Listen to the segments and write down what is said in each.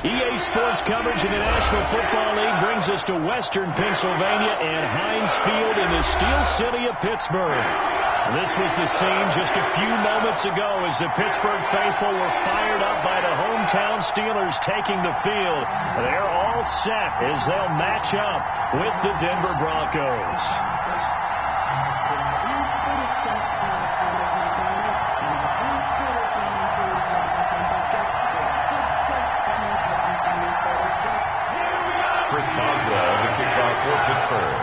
EA Sports coverage in the National Football League brings us to Western Pennsylvania and Heinz Field in the Steel City of Pittsburgh. This was the scene just a few moments ago as the Pittsburgh faithful were fired up by the hometown Steelers taking the field. They're all set as they'll match up with the Denver Broncos. Boswell, the kickoff for Pittsburgh.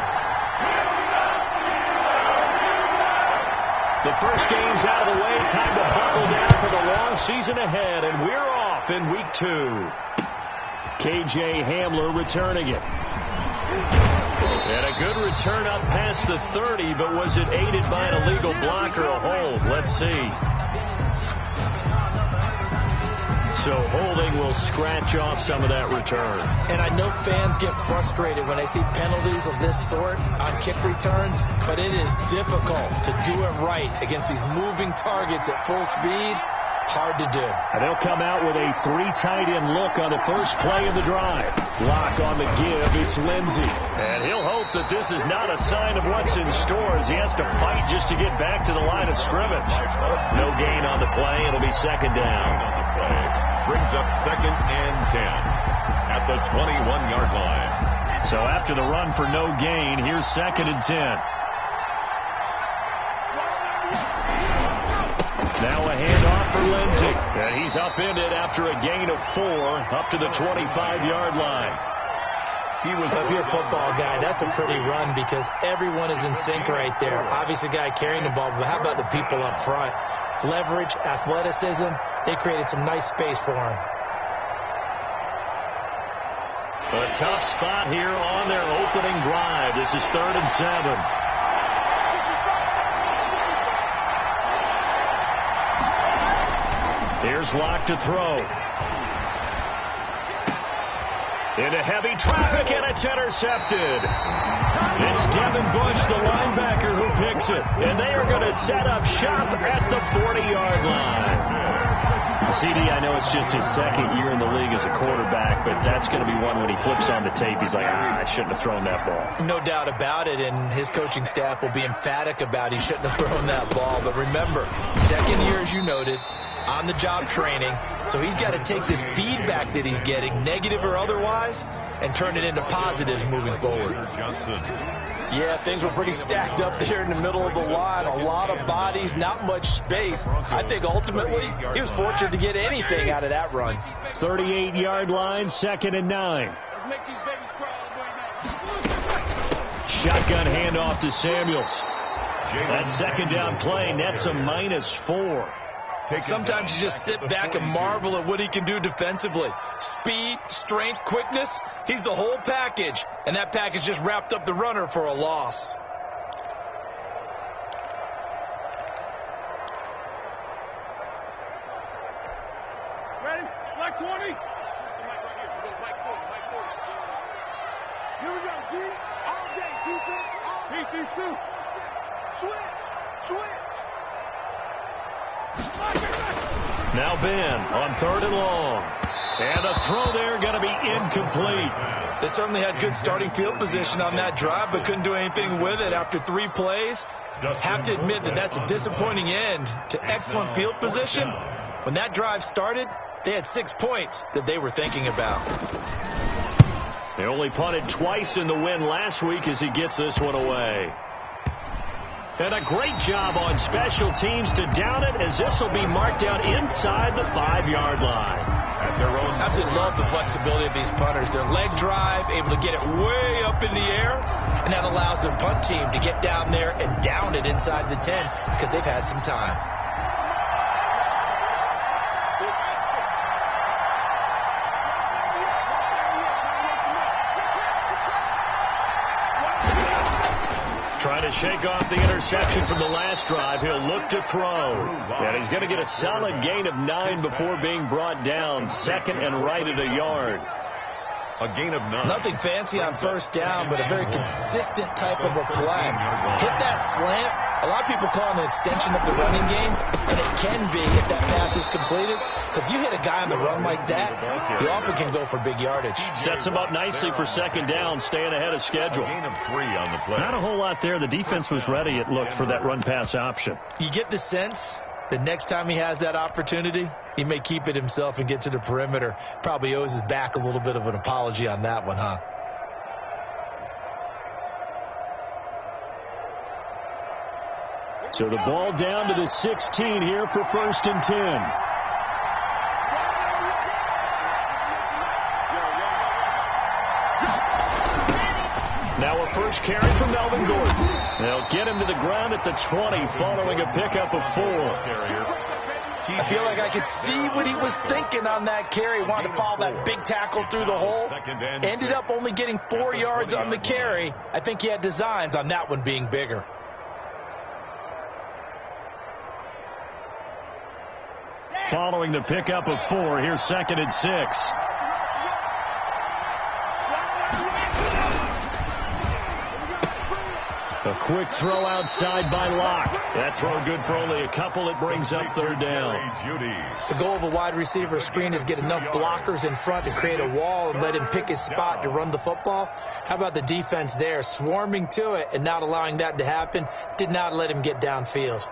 The first game's out of the way. Time to buckle down for the long season ahead, and we're off in week 2. KJ Hamler returning it. And a good return up past the 30, but was it aided by an illegal block or a hold? Let's see. So holding will scratch off some of that return. And I know fans get frustrated when they see penalties of this sort on kick returns, but it is difficult to do it right against these moving targets at full speed. Hard to do. And they'll come out with a 3 tight end look on the first play of the drive. Lock on the give. It's Lindsey. And he'll hope that this is not a sign of what's in store as he has to fight just to get back to the line of scrimmage. No gain on the play. It'll be second down. Brings up 2nd and 10 at the 21-yard line. So after the run for no gain, here's 2nd and 10. Now a handoff for Lindsey. And he's upended after a gain of 4 up to the 25-yard line. If you're a football guy, that's a pretty run because everyone is in sync right there. Obviously, the guy carrying the ball, but how about the people up front? Leverage, athleticism, they created some nice space for him. A tough spot here on their opening drive. This is 3rd and 7. Here's Locke to throw. Into heavy traffic, and it's intercepted. It's Devin Bush, the linebacker, who picks it. And they are going to set up shop at the 40-yard line. CD, I know it's just his 2nd year in the league as a quarterback, but that's going to be one when he flips on the tape, he's like, I shouldn't have thrown that ball. No doubt about it, and his coaching staff will be emphatic about he shouldn't have thrown that ball. But remember, 2nd year, as you noted, on-the-job training, so he's got to take this feedback that he's getting, negative or otherwise, and turn it into positives moving forward. Yeah, things were pretty stacked up there in the middle of the line. A lot of bodies, not much space. I think ultimately he was fortunate to get anything out of that run. 38-yard line, 2nd and 9. Shotgun handoff to Samuels. That 2nd down play nets a -4. Sometimes you just sit back and marvel at what he can do defensively. Speed, strength, quickness, he's the whole package. And that package just wrapped up the runner for a loss. Ready? Black 20. Here we go, D. All day, defense, all day. These two. Switch. Now Ben on 3rd and long. And a throw there going to be incomplete. They certainly had good starting field position on that drive, but couldn't do anything with it after 3 plays. Have to admit that that's a disappointing end to excellent field position. When that drive started, they had 6 points that they were thinking about. They only punted twice in the win last week as he gets this one away. And a great job on special teams to down it as this will be marked out inside the 5-yard line. At their own. Absolutely love the flexibility of these punters. Their leg drive, able to get it way up in the air, and that allows their punt team to get down there and down it inside the 10 because they've had some time. Trying to shake off the interception from the last drive. He'll look to throw. And he's going to get a solid gain of 9 before being brought down. 2nd and right at a yard. A gain of 9. Nothing fancy on 1st down, but a very consistent type of a play. Hit that slant, A lot of people call it an extension of the running game, and it can be if that pass is completed, because you hit a guy on the run like that, he often can go for big yardage. Sets him up nicely for second down, staying ahead of schedule. Gain of 3 on the play. Not a whole lot there. The defense was ready, it looked, for that run-pass option. You get the sense that next time he has that opportunity, he may keep it himself and get to the perimeter. Probably owes his back a little bit of an apology on that one, huh? So the ball down to the 16 here for 1st and 10. Now a first carry from Melvin Gordon. They'll get him to the ground at the 20 following a pickup of 4. I feel like I could see what he was thinking on that carry. Wanted to follow that big tackle through the hole. Ended up only getting 4 yards on the carry. I think he had designs on that one being bigger. Following the pickup of 4, here's 2nd and 6. A quick throw outside by Locke. That throw good for only a couple. It brings up 3rd down. The goal of a wide receiver screen is get enough blockers in front to create a wall and let him pick his spot to run the football. How about the defense there, swarming to it and not allowing that to happen? Did not let him get downfield.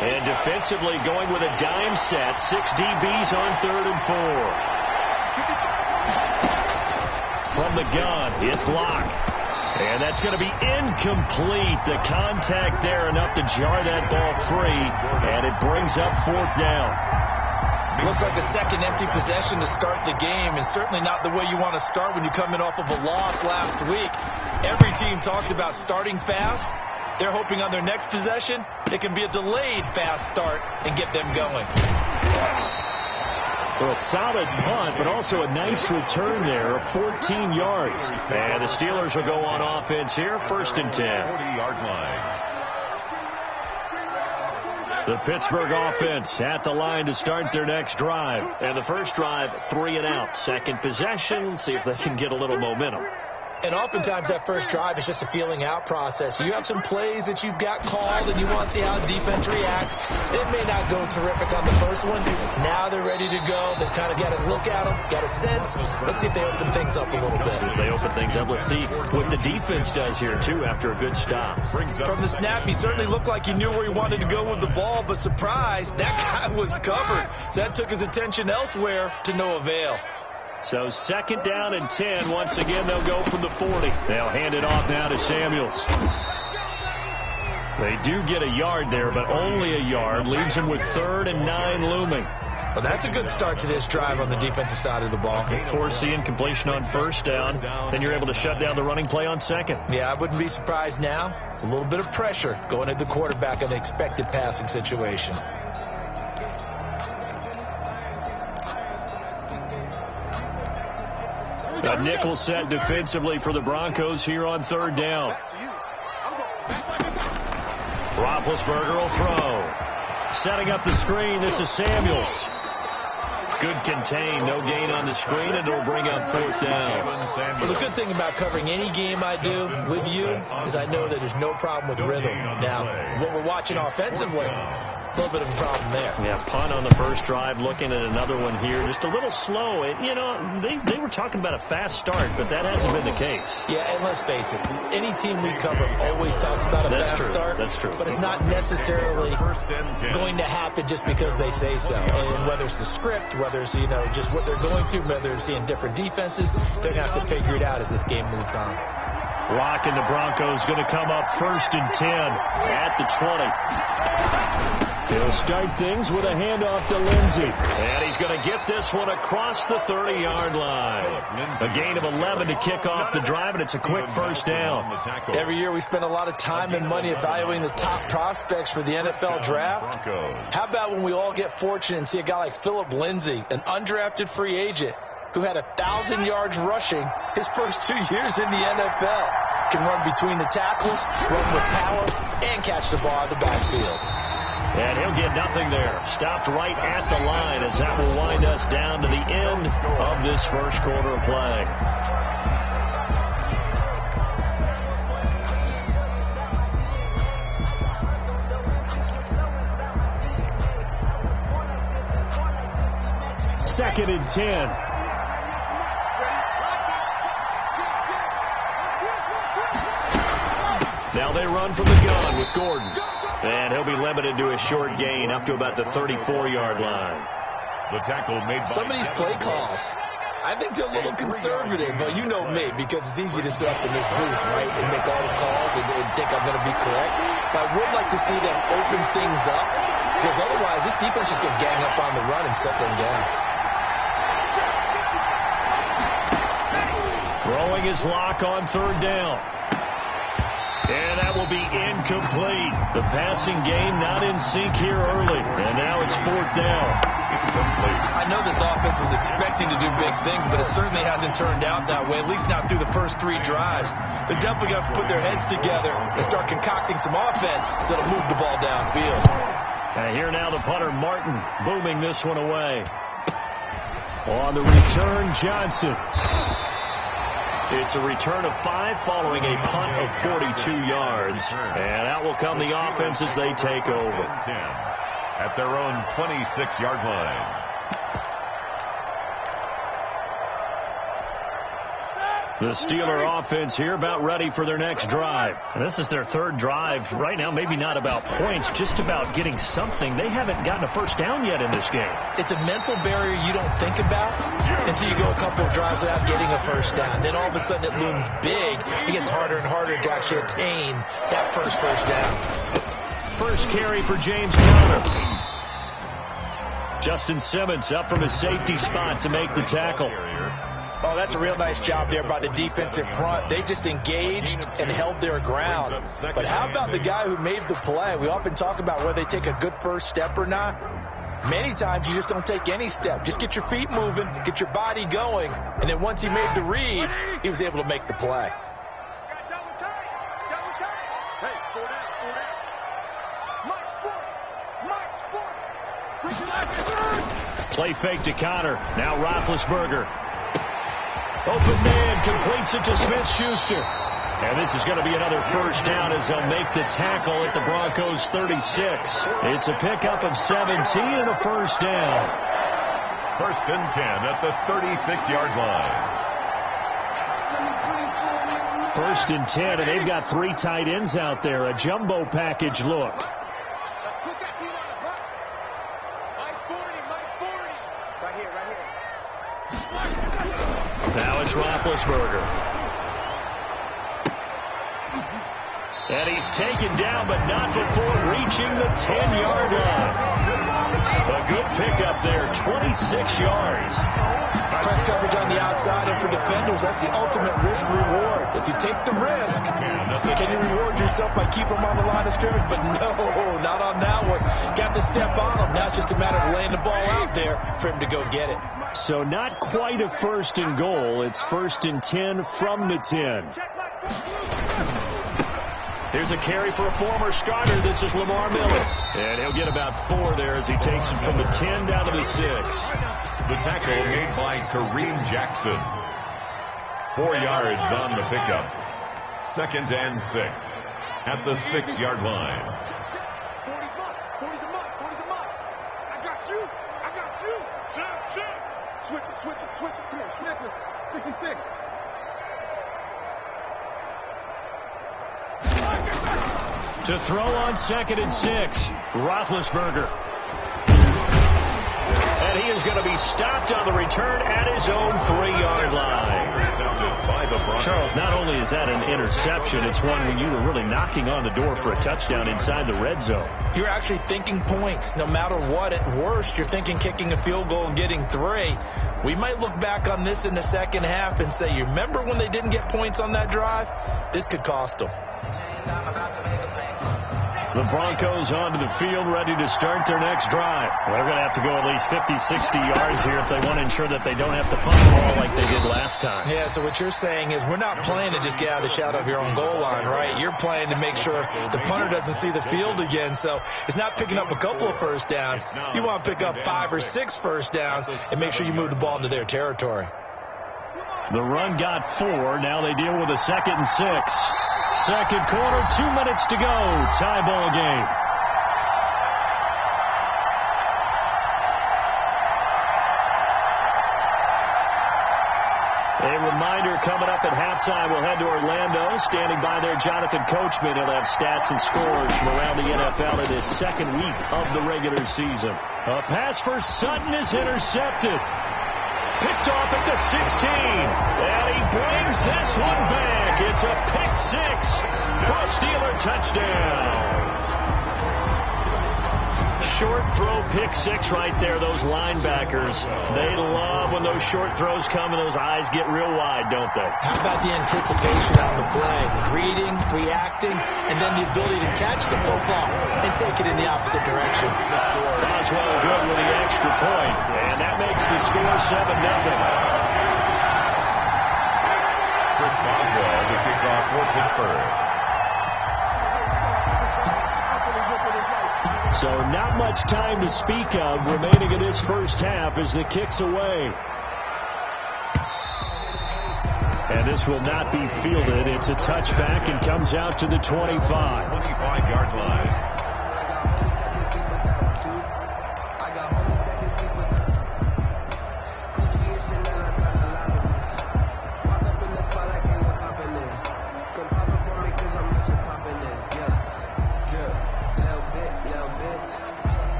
And defensively going with a dime set. 6 DBs on 3rd and 4. From the gun, it's Locke. And that's going to be incomplete. The contact there enough to jar that ball free. And it brings up 4th down. Looks like a second empty possession to start the game, and certainly not the way you want to start when you come in off of a loss last week. Every team talks about starting fast. They're hoping on their next possession, it can be a delayed fast start and get them going. Well, a solid punt, but also a nice return there of 14 yards. And the Steelers will go on offense here, 1st and 10. 40-yard line. The Pittsburgh offense at the line to start their next drive. And the first drive, 3 and out. Second possession, see if they can get a little momentum. And oftentimes that first drive is just a feeling out process. You have some plays that you've got called and you want to see how the defense reacts. It may not go terrific on the first one. Now they're ready to go. They've kind of got to look at them, got a sense. Let's see if they open things up a little bit. If they open things up, let's see what the defense does here, too, after a good stop. From the snap, he certainly looked like he knew where he wanted to go with the ball, but surprise, that guy was covered. So that took his attention elsewhere to no avail. So 2nd down and 10. Once again, they'll go from the 40. They'll hand it off now to Samuels. They do get a yard there, but only a yard. Leaves them with 3rd and 9 looming. Well, that's a good start to this drive on the defensive side of the ball. Force the incompletion on 1st down. Then you're able to shut down the running play on 2nd. Yeah, I wouldn't be surprised now. A little bit of pressure going at the quarterback in the expected passing situation. A nickel set defensively for the Broncos here on 3rd down. Roethlisberger will throw. Setting up the screen, this is Samuels. Good contain, no gain on the screen, and it'll bring up 4th down. Well, the good thing about covering any game I do with you is I know that there's no problem with rhythm. Now, what we're watching offensively, a little bit of a problem there. Yeah, punt on the first drive, looking at another one here. Just a little slow. You know, they were talking about a fast start, but that hasn't been the case. Yeah, and let's face it, any team we cover always talks about a fast start. That's true. But it's not necessarily going to happen just because they say so. And whether it's the script, whether it's, you know, just what they're going through, whether it's seeing different defenses, they're going to have to figure it out as this game moves on. Locke and the Broncos going to come up 1st and 10 at the 20. He'll start things with a handoff to Lindsey. And he's going to get this one across the 30-yard line. A gain of 11 to kick off the drive, and it's a quick 1st down. Every year we spend a lot of time and money evaluating the top prospects for the NFL draft. How about when we all get fortunate and see a guy like Philip Lindsay, an undrafted free agent, who had 1,000 yards rushing his first 2 years in the NFL. Can run between the tackles, run with power, and catch the ball out of the backfield. And he'll get nothing there. Stopped right at the line as that will wind us down to the end of this first quarter of play. 2nd and 10. Now they run from the gun with Gordon. And he'll be limited to a short gain up to about the 34-yard line. The tackle made by some of these play calls, I think they're a little conservative, but you know me, because it's easy to sit up in this booth, right, and make all the calls and think I'm going to be correct. But I would like to see them open things up, because otherwise this defense is going to gang up on the run and shut them down. Throwing his lock on 3rd down. And that will be incomplete. The passing game not in sync here early. And now it's 4th down. I know this offense was expecting to do big things, but it certainly hasn't turned out that way, at least not through the first 3 drives. They're definitely going to have to put their heads together and start concocting some offense that'll move the ball downfield. And here now the punter, Martin, booming this one away. On the return, Johnson. It's a return of 5 following a punt of 42 yards. And out will come the offense as they take over. 10 at their own 26-yard line. The Steeler offense here about ready for their next drive. And this is their 3rd drive. Right now, maybe not about points, just about getting something. They haven't gotten a first down yet in this game. It's a mental barrier you don't think about until you go a couple of drives without getting a first down. Then all of a sudden it looms big. It gets harder and harder to actually attain that first down. First carry for James Conner. Justin Simmons up from his safety spot to make the tackle. Oh, that's a real nice job there by the defensive front. They just engaged and held their ground. But how about the guy who made the play? We often talk about whether they take a good first step or not. Many times you just don't take any step. Just get your feet moving, get your body going, and then once he made the read, he was able to make the play. Play fake to Conner. Now Roethlisberger. Open man, completes it to Smith-Schuster. And this is going to be another first down as they'll make the tackle at the Broncos' 36. It's a pickup of 17 and a first down. 1st and 10 at the 36-yard line. 1st and 10, and they've got 3 tight ends out there. A jumbo package look. Now it's Roethlisberger. And he's taken down, but not before reaching the 10-yard line. A good pickup there, 26 yards. Press coverage on the outside, and for defenders, that's the ultimate risk-reward. If you take the risk, can you reward yourself by keeping them on the line of scrimmage? But no, not on that one. Got to step on them. Now it's just a matter of laying the ball out there for him to go get it. So not quite a 1st and goal. It's 1st and 10 from the 10. Here's a carry for a former starter. This is Lamar Miller. And he'll get about 4 there as he takes it from the 10 down to the 6. The tackle made by Kareem Jackson. 4 yards on the pickup. 2nd and 6 at the 6-yard line. 40 them up. I got you. Switch it. Come on, snap it. 66. To throw on 2nd and 6, Roethlisberger. And he is going to be stopped on the return at his own 3-yard line. Charles, not only is that an interception, it's one when you were really knocking on the door for a touchdown inside the red zone. You're actually thinking points. No matter what, at worst, you're thinking kicking a field goal and getting 3. We might look back on this in the second half and say, you remember when they didn't get points on that drive? This could cost them. The Broncos onto the field, ready to start their next drive. Well, they're going to have to go at least 50, 60 yards here if they want to ensure that they don't have to punt the ball like they did last time. Yeah, so what you're saying is we're not playing to just get out of the shadow of your own goal line, right? You're playing to make sure the punter doesn't see the field again. So it's not picking up a couple of first downs. You want to pick up 5 or 6 first downs and make sure you move the ball into their territory. The run got 4. Now they deal with a 2nd and 6. Second quarter, 2 minutes to go. Tie ball game. reminder, coming up at halftime, we'll head to Orlando. Standing by there, Jonathan Coachman. He'll have stats and scores from around the NFL in his second week of the regular season. A pass for Sutton is intercepted. Picked off at the 16. And he brings this one back. It's a pick six for a Steeler touchdown. Short throw pick six right there. Those linebackers, they love when those short throws come and those eyes get real wide, don't they? How about the anticipation on the play? Reading, reacting, and then the ability to catch the football and take it in the opposite direction. Boswell good with the extra point, and that makes the score 7-0. Chris Boswell, the kickoff for Pittsburgh. So not much time to speak of remaining in this first half as the kick's away. And this will not be fielded. It's a touchback and comes out to the 25. 25-yard line.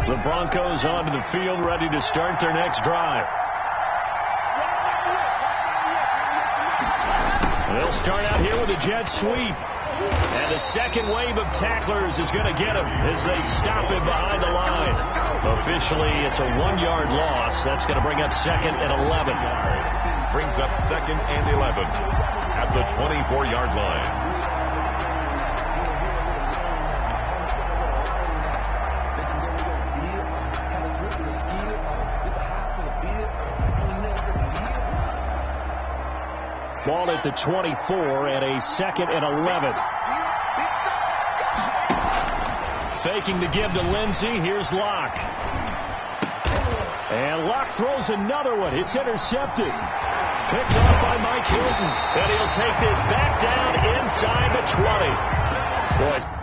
The Broncos onto the field, ready to start their next drive. They'll start out here with a jet sweep. And the second wave of tacklers is going to get him as they stop him behind the line. Officially, it's a 1-yard loss. That's going to bring up 2nd and 11. Brings up 2nd and 11 at the 24-yard line. Ball at the 24 and a 2nd and 11. Faking the give to Lindsey. Here's Locke. And Locke throws another one. It's intercepted. Picked off by Mike Hilton. And he'll take this back down inside the 20. Boy.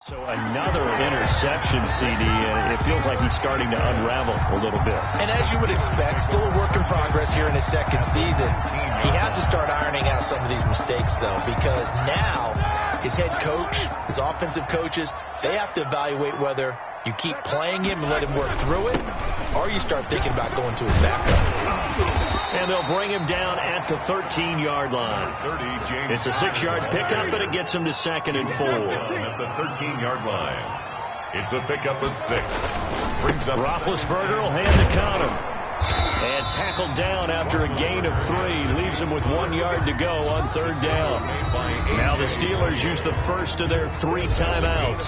So another interception, CD, and it feels like he's starting to unravel a little bit. And as you would expect, still a work in progress here in his second season. He has to start ironing out some of these mistakes, though, because now his head coach, his offensive coaches, they have to evaluate whether you keep playing him and let him work through it, or you start thinking about going to his backup. And they'll bring him down at the 13-yard line. It's a 6-yard pickup, and it gets him to 2nd and 4. At the 13-yard line. It's a pickup of 6. Brings up Roethlisberger will hand to Conner. And tackled down after a gain of 3. Leaves him with 1 yard to go on 3rd down. Now the Steelers use the first of their 3 timeouts,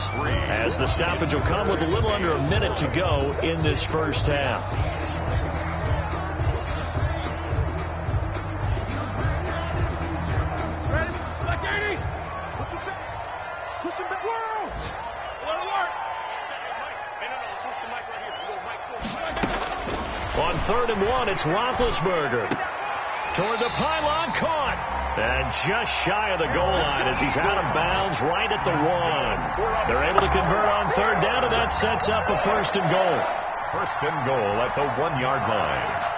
as the stoppage will come with a little under a minute to go in this first half. On 3rd and 1, it's Roethlisberger. Toward the pylon, caught. And just shy of the goal line as he's out of bounds right at the 1. They're able to convert on 3rd down, and that sets up a 1st and goal. 1st and goal at the 1-yard line.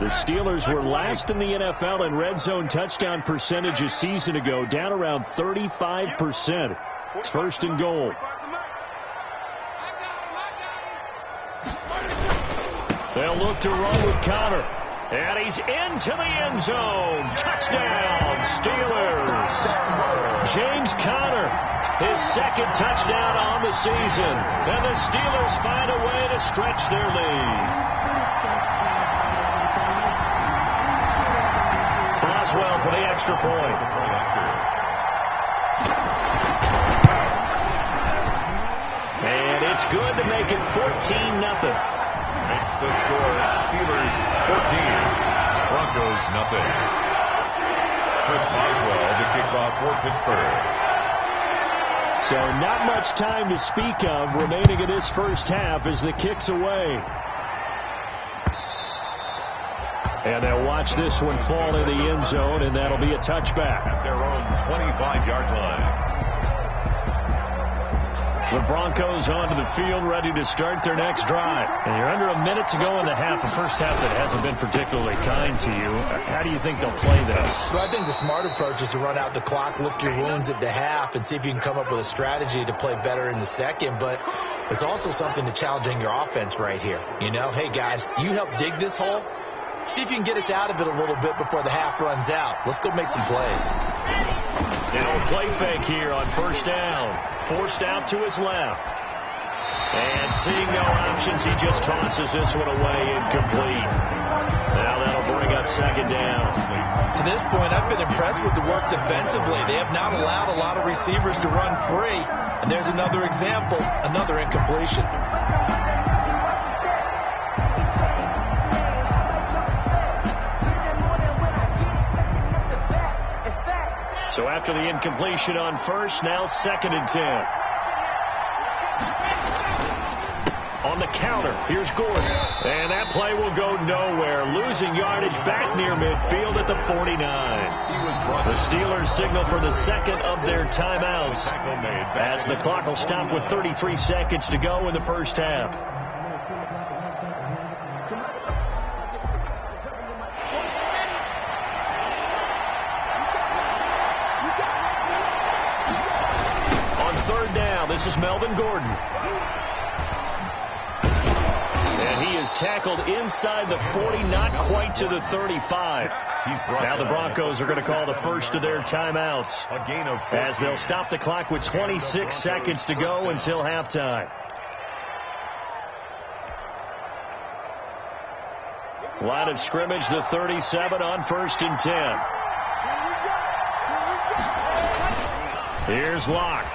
The Steelers were last in the NFL in red zone touchdown percentage a season ago, down around 35%. It's 1st and goal. They'll look to run with Conner. And he's into the end zone. Touchdown, Steelers. James Conner, his 2nd touchdown on the season. And the Steelers find a way to stretch their lead. Boswell for the extra point. And it's It's good to make it 14-0. Makes the score Steelers 14, Broncos nothing. Chris Boswell to kick off for Pittsburgh. So not much time to speak of remaining in this first half as the kick's away. And they'll watch this one fall in the end zone, and that'll be a touchback. At their own 25-yard line. The Broncos onto the field, ready to start their next drive. And you're under a minute to go in the half, a first half that hasn't been particularly kind to you. How do you think they'll play this? Well, I think the smart approach is to run out the clock, lick your wounds at the half, and see if you can come up with a strategy to play better in the second. But there's also something to challenging your offense right here. You know, hey, guys, you help dig this hole. See if you can get us out of it a little bit before the half runs out. Let's go make some plays. Now a play fake here on first down. Forced out to his left. And seeing no options, he just tosses this one away, incomplete. Now that'll bring up second down. To this point, I've been impressed with the work defensively. They have not allowed a lot of receivers to run free. And there's another example, another incompletion. So after the incompletion on first, now 2nd and 10. On the counter, here's Gordon. And that play will go nowhere. Losing yardage back near midfield at the 49. The Steelers signal for the second of their timeouts, as the clock will stop with 33 seconds to go in the first half. This is Melvin Gordon. And he is tackled inside the 40, not quite to the 35. Now the Broncos are going to call the first of their timeouts, as they'll stop the clock with 26 seconds to go until halftime. Line of scrimmage, the 37 on 1st and 10. Here's Locke.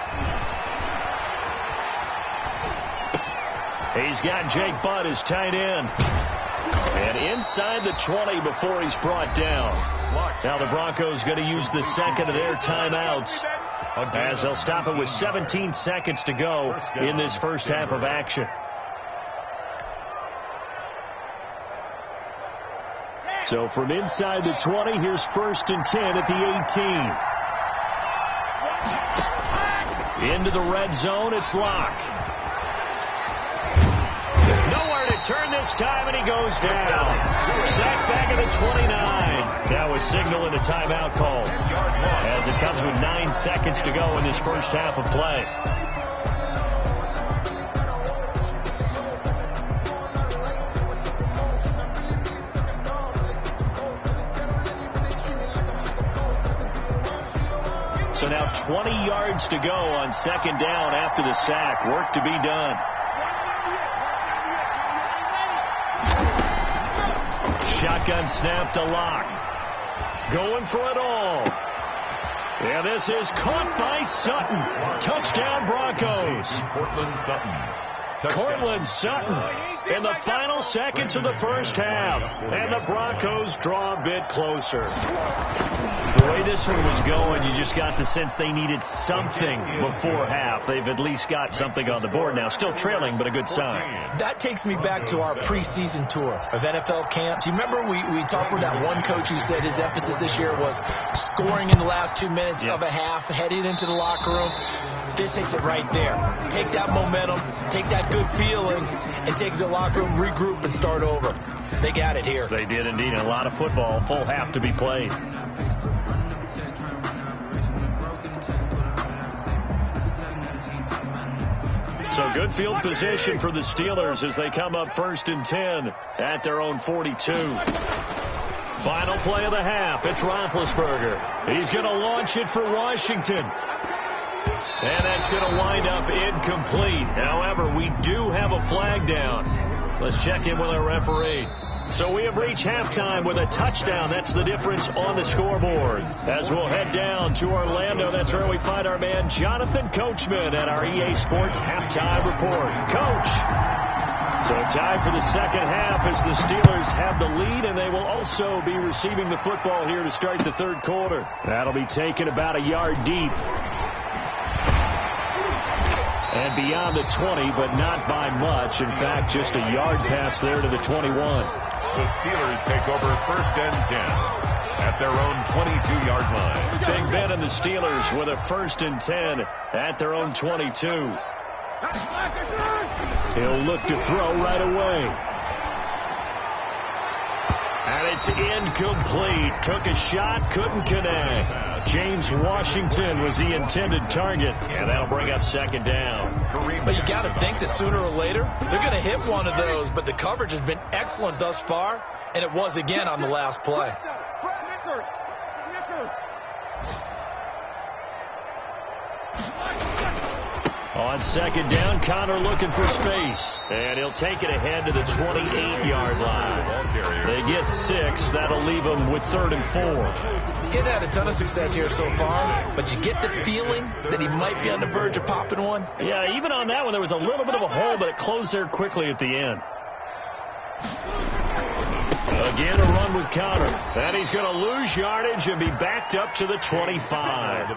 He's got Jake Butt as tight end. And inside the 20 before he's brought down. Now the Broncos going to use the second of their timeouts, as they'll stop it with 17 seconds to go in this first half of action. So from inside the 20, here's 1st and 10 at the 18. Into the red zone, it's Locke. Turn this time, and he goes down. Sack back at the 29. Now a signal and a timeout call, as it comes with 9 seconds to go in this first half of play. So now 20 yards to go on 2nd down after the sack. Work to be done. Shotgun snap to Locke. Going for it all. And this is caught by Sutton. Touchdown Broncos. Cortland Sutton in the final seconds of the first half. And the Broncos draw a bit closer. The way this one was going, you just got the sense they needed something before half. They've at least got something on the board now. Still trailing, but a good sign. That takes me back to our preseason tour of NFL camps. You remember we talked with that one coach who said his emphasis this year was scoring in the last 2 minutes of a half, heading into the locker room. This hits it right there. Take that momentum, take that good feeling, and take it to the locker room, regroup, and start over. They got it here. They did indeed. A lot of football, full half to be played. So good field position for the Steelers as they come up 1st and 10 at their own 42. Final play of the half. It's Roethlisberger. He's going to launch it for Washington. And that's going to wind up incomplete. However, we do have a flag down. Let's check in with our referee. So we have reached halftime with a touchdown. That's the difference on the scoreboard. As we'll head down to Orlando, that's where we find our man Jonathan Coachman at our EA Sports Halftime Report. Coach! So time for the second half as the Steelers have the lead, and they will also be receiving the football here to start the third quarter. That'll be taken about a yard deep. And beyond the 20, but not by much. In fact, just a yard pass there to the 21. The Steelers take over 1st and 10 at their own 22-yard line. Big Ben and the Steelers with a 1st and 10 at their own 22. He'll look to throw right away. And it's incomplete. Took a shot, couldn't connect. James Washington was the intended target, and that'll bring up 2nd down. But you got to think that sooner or later, they're going to hit one of those, but the coverage has been excellent thus far, and it was again on the last play. On 2nd down, Connor looking for space. And he'll take it ahead to the 28-yard line. They get 6. That'll leave them with 3rd and 4. He's had a ton of success here so far, but you get the feeling that he might be on the verge of popping one. Yeah, even on that one, there was a little bit of a hole, but it closed there quickly at the end. Again, a run with Connor. And he's going to lose yardage and be backed up to the 25.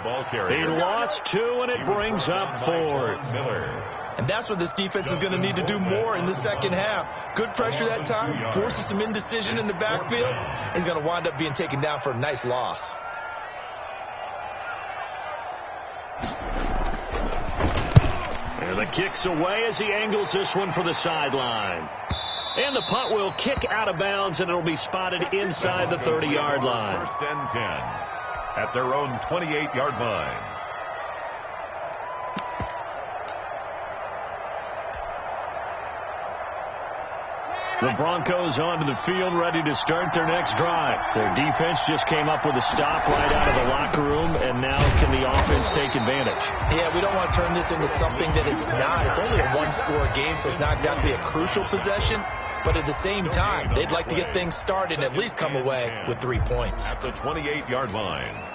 He lost 2, and it brings up 4th. And that's what this defense is going to need to do more in the second half. Good pressure that time, forces some indecision in the backfield. He's going to wind up being taken down for a nice loss. And the kick's away as he angles this one for the sideline. And the punt will kick out of bounds, and it'll be spotted inside the 30-yard line. 1st and 10 at their own 28-yard line. The Broncos onto the field, ready to start their next drive. Their defense just came up with a stop right out of the locker room, and now can the offense take advantage? Yeah, we don't want to turn this into something that it's not. It's only a one-score game, so it's not exactly a crucial possession. But at the same time, they'd like to get things started and at least come away with 3 points. At the 28-yard line.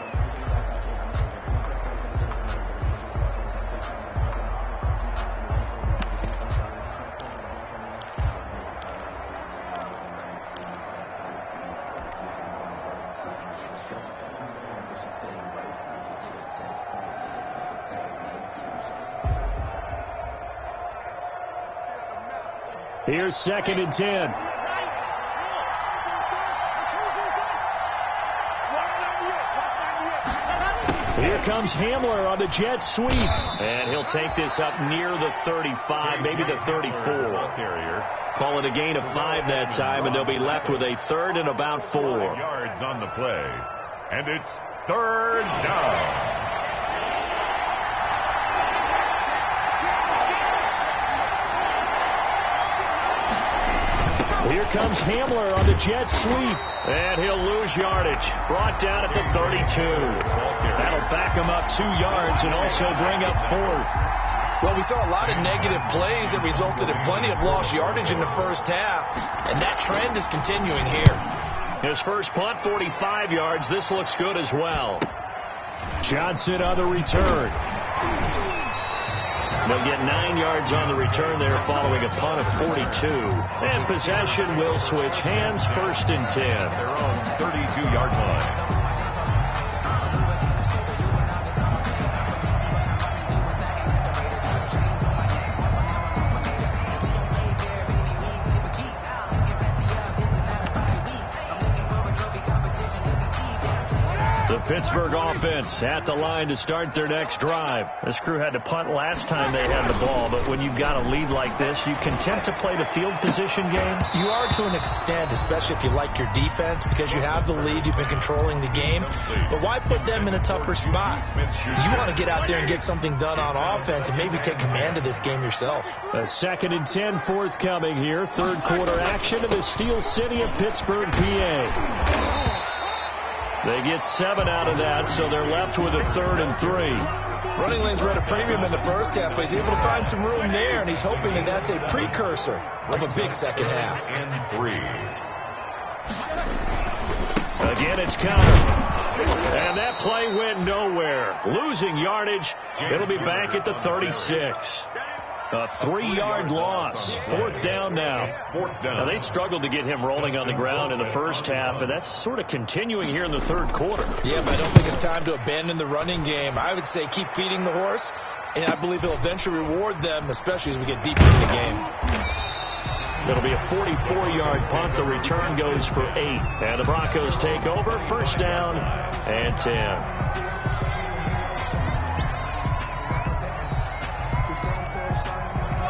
Here's 2nd and 10. Here comes Hamler on the jet sweep. And he'll take this up near the 35, maybe the 34. Call it a gain of 5 that time, and they'll be left with a 3rd and about 4. Yards on the play. And it's 3rd down. Here comes Hamler on the jet sweep. And he'll lose yardage. Brought down at the 32. That'll back him up 2 yards and also bring up 4th. Well, we saw a lot of negative plays that resulted in plenty of lost yardage in the first half. And that trend is continuing here. His first punt, 45 yards. This looks good as well. Johnson on the return. They'll get 9 yards on the return there following a punt of 42. And possession will switch hands, 1st and 10. Their own 32-yard line. Pittsburgh offense at the line to start their next drive. This crew had to punt last time they had the ball, but when you've got a lead like this, you content to play the field position game? You are to an extent, especially if you like your defense, because you have the lead, you've been controlling the game. But why put them in a tougher spot? You want to get out there and get something done on offense and maybe take command of this game yourself. A 2nd and 10 forthcoming here. Third quarter action in the Steel City of Pittsburgh, PA. They get 7 out of that, so they're left with a 3rd and 3. Running lanes were at a premium in the first half, but he's able to find some room there, and he's hoping that that's a precursor of a big second half. And 3. Again, it's Connor. And that play went nowhere. Losing yardage. It'll be back at the 36. A 3-yard loss. Fourth down now. Now, they struggled to get him rolling on the ground in the first half, and that's sort of continuing here in the third quarter. Yeah, but I don't think it's time to abandon the running game. I would say keep feeding the horse, and I believe he'll eventually reward them, especially as we get deeper in the game. It'll be a 44-yard punt. The return goes for 8. And the Broncos take over. First down and 10.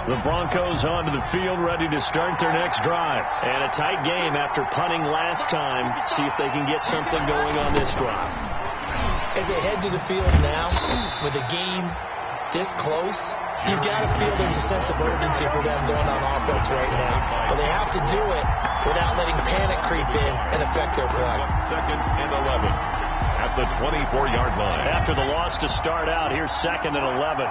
The Broncos onto the field, ready to start their next drive. And a tight game after punting last time. See if they can get something going on this drive. As they head to the field now, with the game this close, you've got to feel there's a sense of urgency for them going on offense right now. But they have to do it without letting panic creep in and affect their play. Second and 11 at the 24-yard line. After the loss to start out, here's second and 11.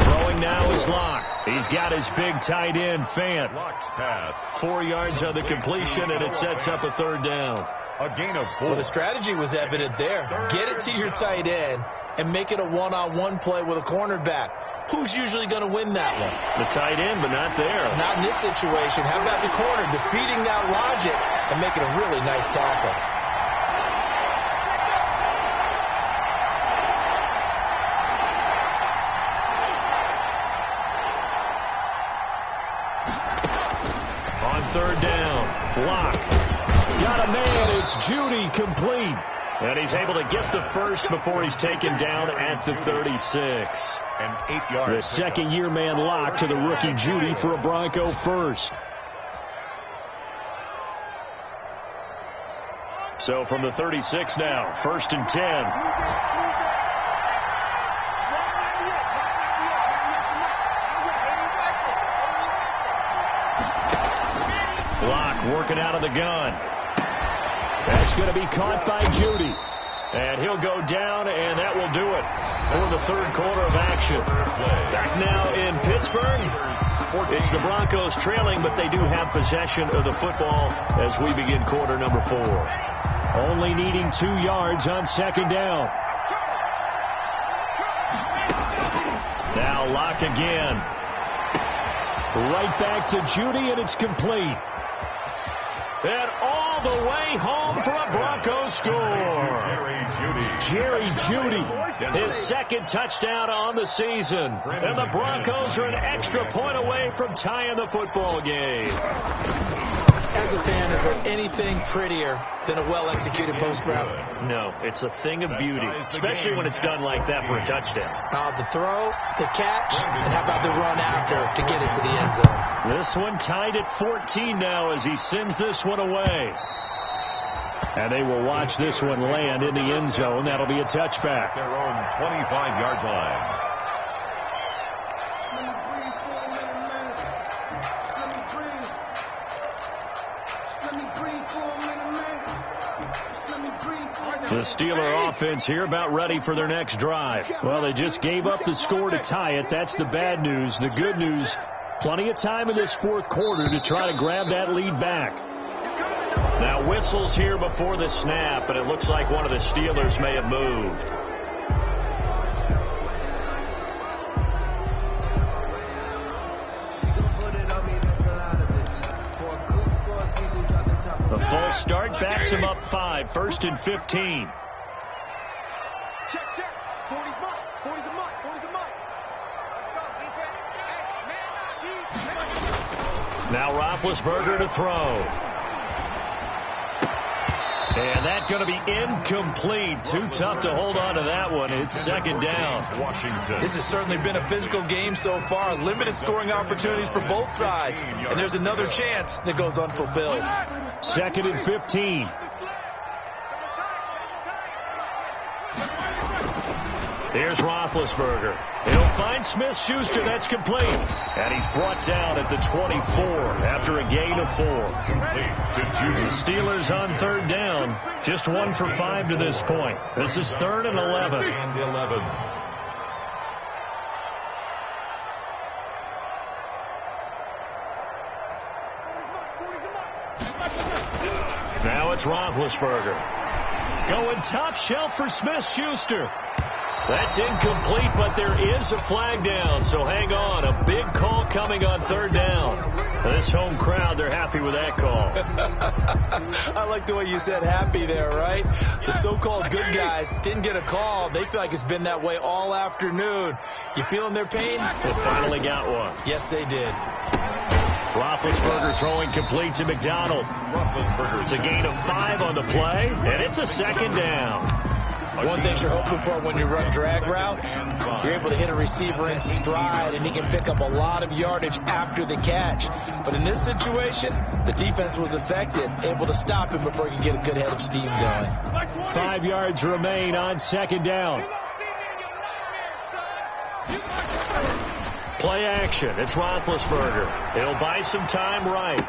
Throwing now is Locke. He's got his big tight end, Fant. Locked pass. 4 yards on the completion, and it sets up a third down. A gain of 4. Well, the strategy was evident there. Get it to your tight end and make it a one-on-one play with a cornerback. Who's usually going to win that one? The tight end, but not there. Not in this situation. How about the corner defeating that logic and making a really nice tackle? On third down, block. Got a man, it's Judy, complete. And he's able to get the first before he's taken down at the 36. An 8-yard. The second-year man locked to the rookie Judy for a Bronco first. So from the 36 now, first and 10. Working out of the gun. That's going to be caught by Judy. And he'll go down, and that will do it for the third quarter of action. Back now in Pittsburgh. It's the Broncos trailing, but they do have possession of the football as we begin quarter number 4. Only needing 2 yards on second down. Now Locke again. Right back to Judy, and it's complete. And all the way home for a Broncos score. Jerry Judy, his second touchdown on the season. And the Broncos are an extra point away from tying the football game. As a fan, is there anything prettier than a well-executed post route? No, it's a thing of beauty, especially when it's done like that for a touchdown. The throw, the catch, and how about the run after to get it to the end zone? This one tied at 14 now as he sends this one away. And they will watch this one land in the end zone. That'll be a touchback. Their own 25-yard line. The Steeler offense here about ready for their next drive. Well, they just gave up the score to tie it. That's the bad news. The good news, plenty of time in this fourth quarter to try to grab that lead back. Now whistles here before the snap, and it looks like one of the Steelers may have moved. The false start backs him up 5, first and 15. Check. 40's mine. 40's a mine. 40's a mine. Let's go, defense. Hey, man, Now Roethlisberger to throw. And that's going to be incomplete. Too tough to hold on to that one. It's second down. Washington. This has certainly been a physical game so far. Limited scoring opportunities for both sides. And there's another chance that goes unfulfilled. Second and 15. Here's Roethlisberger. He'll find Smith-Schuster. That's complete. And he's brought down at the 24 after a gain of 4. The Steelers on third down. Just 1 for 5 to this point. This is third and 11. And 11. Roethlisberger. Going top shelf for Smith-Schuster. That's incomplete, but there is a flag down, so hang on. A big call coming on third down. This home crowd, they're happy with that call. I like the way you said happy there, right? The so-called good guys didn't get a call. They feel like it's been that way all afternoon. You feeling their pain? They finally got one. Yes, they did. Roethlisberger throwing complete to McDonald. It's a gain of 5 on the play, and it's a second down. One thing you're hoping for when you run drag routes, you're able to hit a receiver in stride, and he can pick up a lot of yardage after the catch. But in this situation, the defense was effective, able to stop him before he could get a good head of steam going. 5 yards remain on second down. Play action. It's Roethlisberger. He'll buy some time right.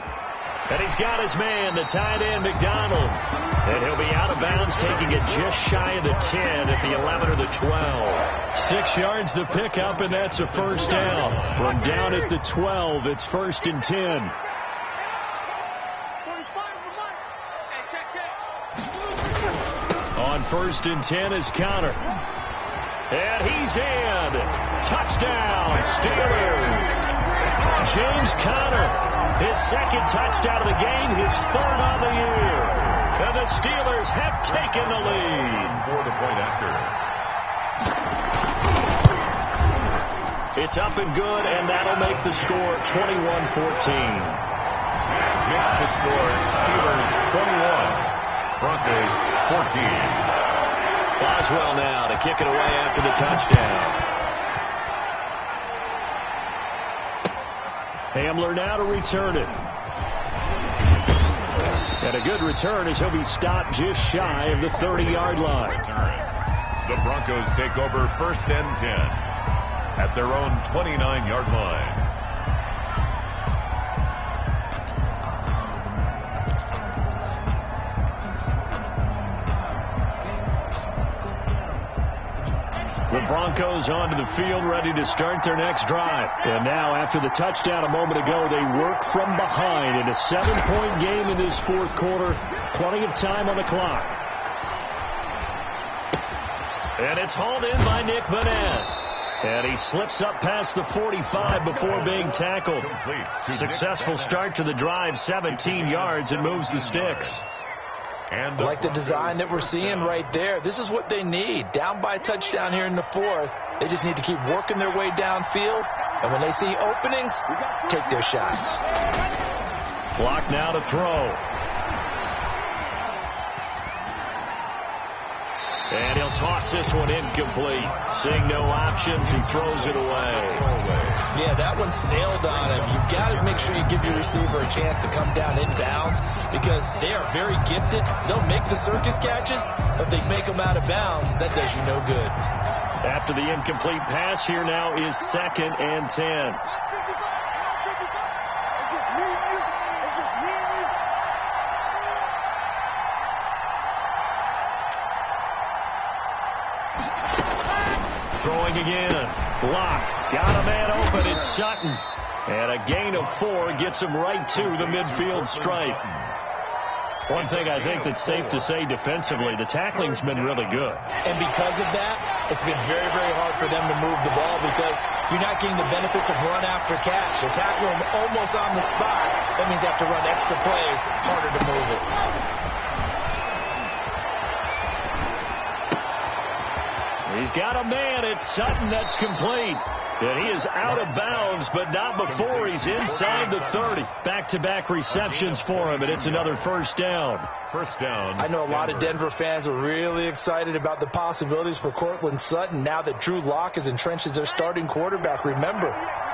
And he's got his man, the tight end, McDonald. And he'll be out of bounds, taking it just shy of the 10 at the 11 or the 12. 6 yards the pickup, and that's a first down. From down at the 12, it's 1st and 10. On 1st and 10 is Connor. And he's in. Touchdown, Steelers. James Conner, his second touchdown of the game, his 3rd on the year. And the Steelers have taken the lead. For the point after. It's up and good, and that'll make the score 21-14. Makes the score Steelers 21, Broncos 14. Boswell now to kick it away after the touchdown. Hamler now to return it. And a good return as he'll be stopped just shy of the 30-yard line. The Broncos take over 1st and 10 at their own 29-yard line. The Broncos onto the field, ready to start their next drive. And now, after the touchdown a moment ago, they work from behind in a 7-point game in this 4th quarter. Plenty of time on the clock. And it's hauled in by Nick Bennett. And he slips up past the 45 before being tackled. Successful start to the drive, 17 yards, and moves the sticks. And I like the design that we're seeing right there. This is what they need. Down by a touchdown here in the 4th. They just need to keep working their way downfield. And when they see openings, take their shots. Clock now to throw. And he'll toss this one incomplete. Seeing no options, he throws it away. Yeah, that one sailed on him. You've got to make sure you give your receiver a chance to come down inbounds because they are very gifted. They'll make the circus catches, but if they make them out of bounds, that does you no good. After the incomplete pass, here now is 2nd and 10. Throwing again. Block. Got a man open. It's Sutton. And a gain of 4 gets him right to the midfield stripe. One thing I think that's safe to say defensively, the tackling's been really good. And because of that, it's been very, very hard for them to move the ball because you're not getting the benefits of run after catch. They tackle them almost on the spot. That means they have to run extra plays, harder to move it. He's got a man. It's Sutton. That's complete. And he is out of bounds, but not before he's inside the 30. Back-to-back receptions for him, and it's another first down. First down. I know a lot of Denver fans are really excited about the possibilities for Courtland Sutton now that Drew Lock is entrenched as their starting quarterback. Remember,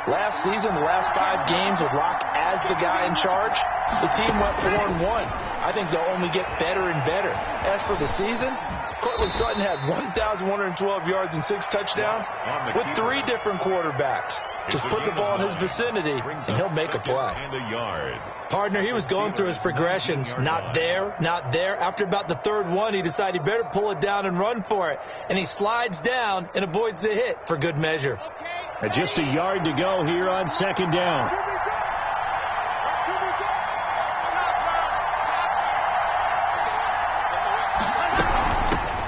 last season, the last 5 games with Lock as the guy in charge, the team went 4-1. I think they'll only get better and better. As for the season, Courtland Sutton had 1,112 yards and 6 touchdowns with 3 different quarterbacks. Just put the ball in his vicinity, and he'll make a play. Partner, he was going through his progressions. Not there, not there. After about the 3rd one, he decided he better pull it down and run for it. And he slides down and avoids the hit for good measure. And just a yard to go here on 2nd down.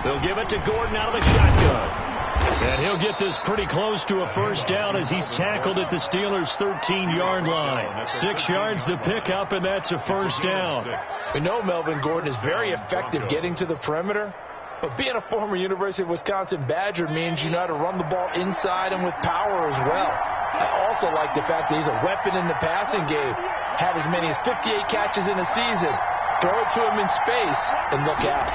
They'll give it to Gordon out of the shotgun. And he'll get this pretty close to a first down as he's tackled at the Steelers' 13-yard line. 6 yards the pickup, and that's a first down. We know Melvin Gordon is very effective getting to the perimeter, but being a former University of Wisconsin Badger means you know how to run the ball inside and with power as well. I also like the fact that he's a weapon in the passing game. Had as many as 58 catches in a season. Throw it to him in space and look out.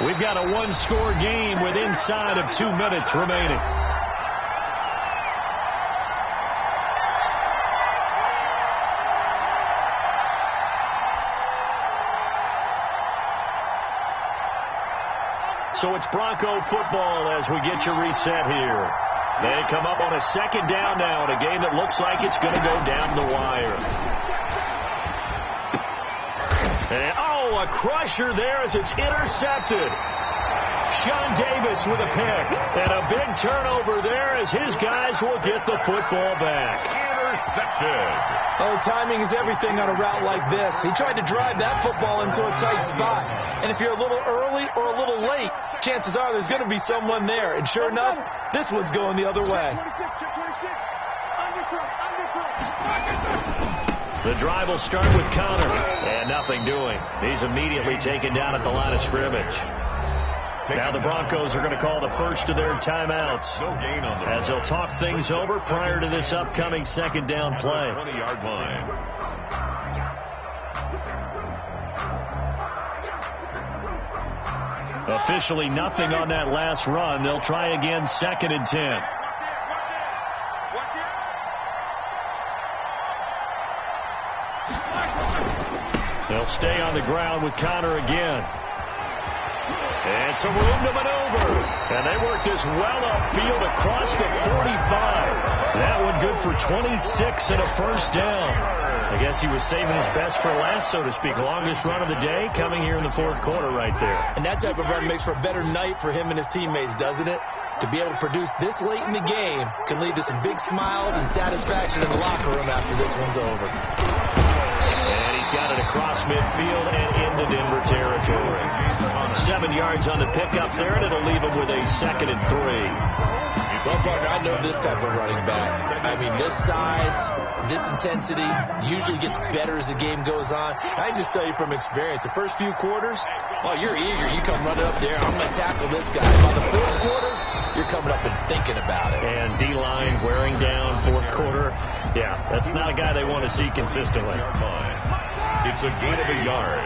We've got a one-score game with inside of 2 minutes remaining. So it's Bronco football as we get you reset here. They come up on a second down now in a game that looks like it's going to go down the wire. And, a crusher there as it's intercepted. Sean Davis with a pick. And a big turnover there as his guys will get the football back. Intercepted. Oh, timing is everything on a route like this. He tried to drive that football into a tight spot. And if you're a little early or a little late, chances are there's going to be someone there. And sure enough, this one's going the other way. The drive will start with Connor, and nothing doing. He's immediately taken down at the line of scrimmage. Now the Broncos are going to call the first of their timeouts as they'll talk things over prior to this upcoming second down play. 20-yard line. Officially nothing on that last run. They'll try again, 2nd and 10. They'll stay on the ground with Connor again. And some room to maneuver. And they work this well upfield across the 45. That one good for 26 and a first down. I guess he was saving his best for last, so to speak. Longest run of the day coming here in the 4th quarter right there. And that type of run makes for a better night for him and his teammates, doesn't it? To be able to produce this late in the game can lead to some big smiles and satisfaction in the locker room after this one's over. And he's got it across midfield and into Denver territory. 7 yards on the pickup there, and it'll leave him with a 2nd and 3. Well, partner, I know this type of running back. I mean, this size, this intensity usually gets better as the game goes on. I can just tell you from experience, the first few quarters, you're eager. You come running up there, I'm going to tackle this guy. By the 4th quarter, you're coming up and thinking about it. And D-line wearing down 4th quarter. Yeah, that's not a guy they want to see consistently. It's a gain of a yard.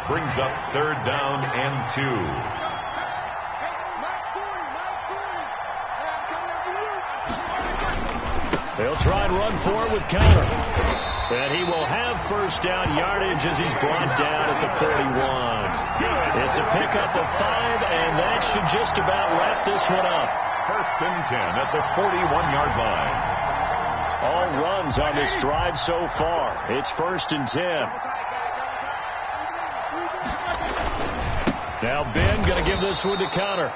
Brings up 3rd down and 2. They'll try and run for it with Connor. And he will have first down yardage as he's brought down at the 41. It's a pickup of 5, and that should just about wrap this one up. 1st and 10 at the 41-yard line. All runs on this drive so far. It's 1st and 10. Now Ben going to give this one to Connor.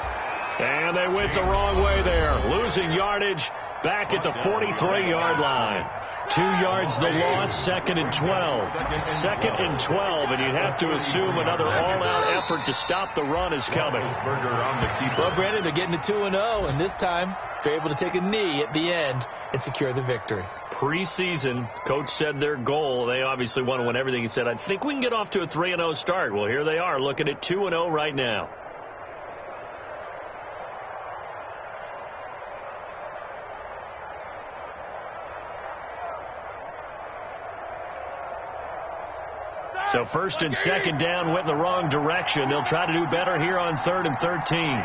And they went the wrong way there. Losing yardage back at the 43-yard line. 2 yards the loss, 2nd and 12. 2nd and 12, and you'd have to assume another all-out effort to stop the run is coming. Well, Brandon, they're getting to 2-0, and this time they're able to take a knee at the end and secure the victory. Preseason, coach said their goal, they obviously want to win everything. He said, I think we can get off to a 3-0 start. Well, here they are looking at 2-0 right now. So 1st and 2nd down went in the wrong direction. They'll try to do better here on 3rd and 13.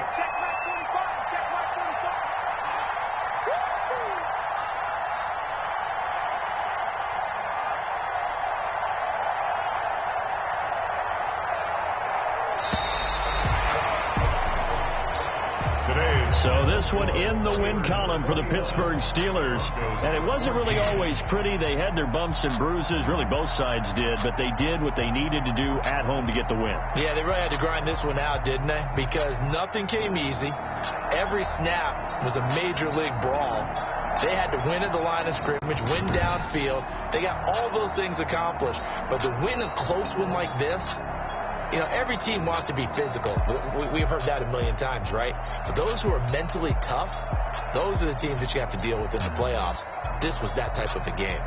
So this one in the win column for the Pittsburgh Steelers. And it wasn't really always pretty. They had their bumps and bruises. Really, both sides did. But they did what they needed to do at home to get the win. Yeah, they really had to grind this one out, didn't they? Because nothing came easy. Every snap was a major league brawl. They had to win at the line of scrimmage, win downfield. They got all those things accomplished. But to win a close one like this, you know, every team wants to be physical. We've heard that a million times, right? But those who are mentally tough, those are the teams that you have to deal with in the playoffs. This was that type of a game.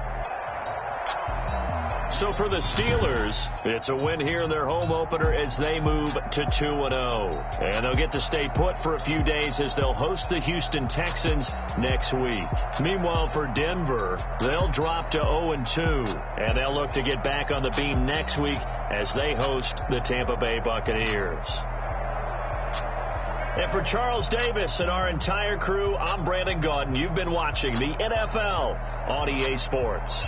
So for the Steelers, it's a win here in their home opener as they move to 2-0. And they'll get to stay put for a few days as they'll host the Houston Texans next week. Meanwhile, for Denver, they'll drop to 0-2. And they'll look to get back on the beam next week as they host the Tampa Bay Buccaneers. And for Charles Davis and our entire crew, I'm Brandon Gaudin. You've been watching the NFL on EA Sports.